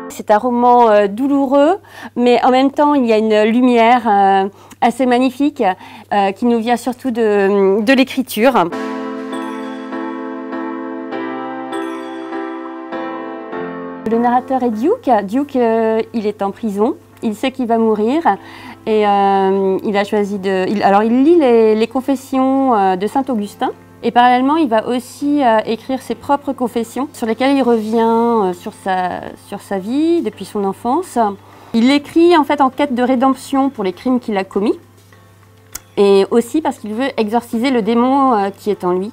C'est un roman douloureux, mais en même temps, il y a une lumière assez magnifique qui nous vient surtout de l'écriture. Le narrateur est Duke. Duke, il est en prison. Il sait qu'il va mourir et il a choisi de... Alors, il lit les confessions de Saint-Augustin. Et parallèlement, il va aussi écrire ses propres confessions sur lesquelles il revient sur sa vie depuis son enfance. Il écrit en fait en quête de rédemption pour les crimes qu'il a commis et aussi parce qu'il veut exorciser le démon qui est en lui.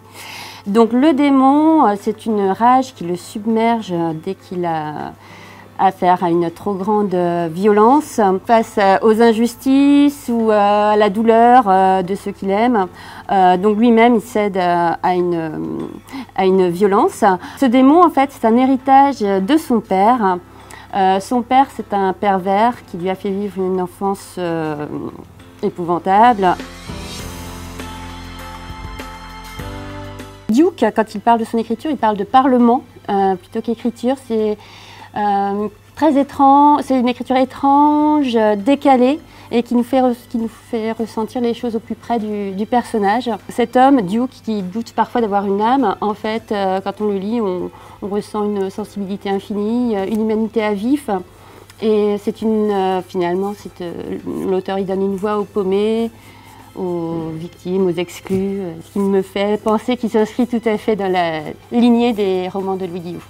Donc le démon, c'est une rage qui le submerge dès qu'il a affaire à une trop grande violence face aux injustices ou à la douleur de ceux qu'il aime. Donc lui-même, il cède à une violence. Ce démon, en fait, c'est un héritage de son père. Son père, c'est un pervers qui lui a fait vivre une enfance épouvantable. Duke, quand il parle de son écriture, il parle de parlement plutôt qu'écriture. C'est très étrange, c'est une écriture étrange, décalée et qui nous fait ressentir les choses au plus près du personnage. Cet homme, Duke, qui doute parfois d'avoir une âme, en fait, quand on le lit, on ressent une sensibilité infinie, une humanité à vif. Et c'est finalement, l'auteur il donne une voix aux paumés, aux victimes, aux exclus, ce qui me fait penser qu'il s'inscrit tout à fait dans la lignée des romans de Louis Guillou.